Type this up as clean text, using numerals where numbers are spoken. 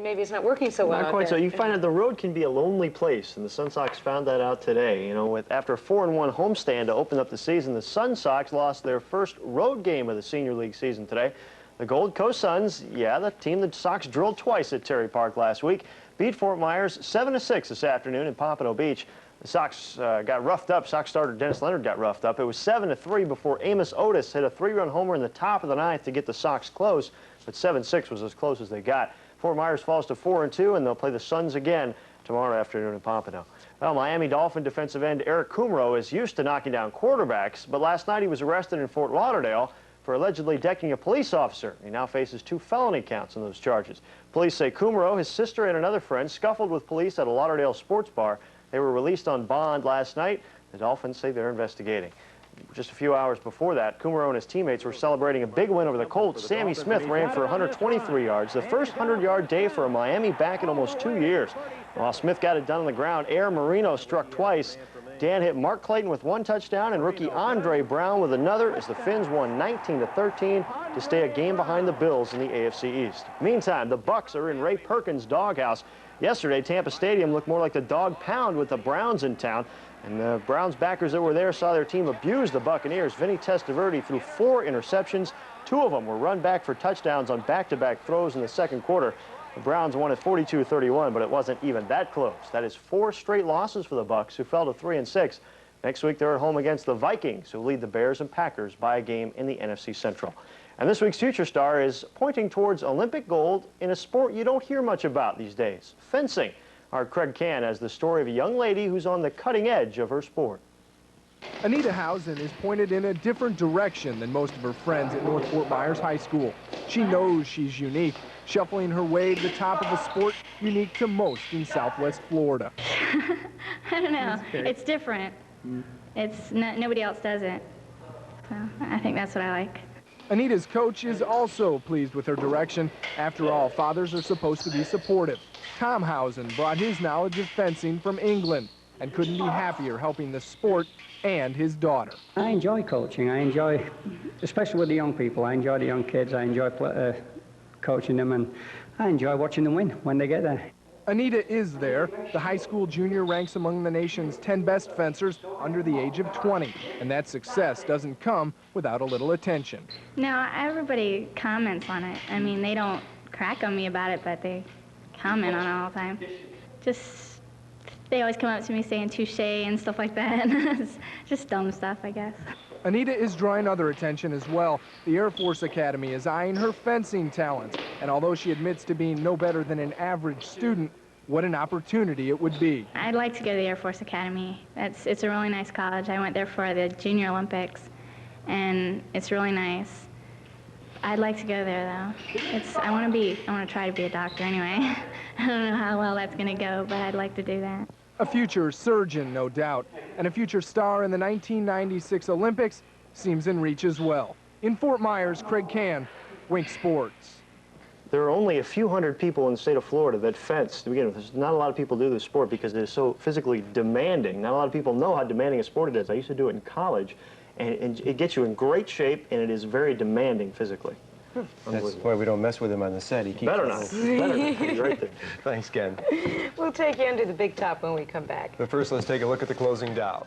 Maybe it's not working so well. Not quite so. You find out the road can be a lonely place, and the Sun Sox found that out today. You know, after a 4-1 homestand to open up the season, the Sun Sox lost their first road game of the Senior League season today. The Gold Coast Suns, yeah, the team the Sox drilled twice at Terry Park last week, beat Fort Myers 7-6 this afternoon in Pompano Beach. The Sox got roughed up. Sox starter Dennis Leonard got roughed up. It was 7-3 before Amos Otis hit a 3-run homer in the top of the ninth to get the Sox close, but 7-6 was as close as they got. Fort Myers falls to 4-2, and they'll play the Suns again tomorrow afternoon in Pompano. Well, Miami Dolphin defensive end Eric Kumro is used to knocking down quarterbacks, but last night he was arrested in Fort Lauderdale for allegedly decking a police officer. He now faces 2 felony counts on those charges. Police say Kumro, his sister, and another friend scuffled with police at a Lauderdale sports bar. They were released on bond last night. The Dolphins say they're investigating. Just a few hours before that, Kumro and his teammates were celebrating a big win over the Colts. Sammy Smith ran for 123 yards, the first 100-yard day for a Miami back in almost 2 years. While Smith got it done on the ground, Air Marino struck twice. Dan hit Mark Clayton with 1 touchdown and rookie Andre Brown with another as the Finns won 19-13 to stay a game behind the Bills in the AFC East. Meantime, the Bucs are in Ray Perkins' doghouse. Yesterday, Tampa Stadium looked more like the dog pound with the Browns in town. And the Browns backers that were there saw their team abuse the Buccaneers. Vinny Testaverde threw 4 interceptions. 2 of them were run back for touchdowns on back-to-back throws in the second quarter. The Browns won at 42-31, but it wasn't even that close. That is 4 straight losses for the Bucs, who fell to 3-6. Next week, they're at home against the Vikings, who lead the Bears and Packers by a game in the NFC Central. And this week's Future Star is pointing towards Olympic gold in a sport you don't hear much about these days, fencing. Our Craig Cann has the story of a young lady who's on the cutting edge of her sport. Anita Howson is pointed in a different direction than most of her friends at North Fort Myers High School. She knows she's unique, shuffling her way to the top of a sport unique to most in Southwest Florida. I don't know. It's different. Nobody else does it. So I think that's what I like. Anita's coach is also pleased with her direction. After all, fathers are supposed to be supportive. Tom Howson brought his knowledge of fencing from England and couldn't be happier helping the sport and his daughter. I enjoy coaching. I enjoy, especially with the young people, I enjoy the young kids. I enjoy coaching them, and I enjoy watching them win when they get there. Anita is there. The high school junior ranks among the nation's 10 best fencers under the age of 20, and that success doesn't come without a little attention. No, everybody comments on it. I mean, they don't crack on me about it, but they comment on it all the time. They always come up to me saying touche and stuff like that. It's just dumb stuff, I guess. Anita is drawing other attention as well. The Air Force Academy is eyeing her fencing talents, and although she admits to being no better than an average student, what an opportunity it would be. I'd like to go to the Air Force Academy. It's a really nice college. I went there for the Junior Olympics, and it's really nice. I'd like to go there, though. I want to try to be a doctor anyway. I don't know how well that's going to go, but I'd like to do that. A future surgeon, no doubt, and a future star in the 1996 Olympics seems in reach as well. In Fort Myers, Craig Cann, Wink Sports. There are only a few hundred people in the state of Florida that fence to begin with. There's not a lot of people do this sport because it is so physically demanding. Not a lot of people know how demanding a sport it is. I used to do it in college, and it gets you in great shape, and it is very demanding physically. That's why we don't mess with him on the set. He keeps Better not. Better not. He's right there. Thanks, Ken. We'll take you under the big top when we come back. But first, let's take a look at the closing Dow.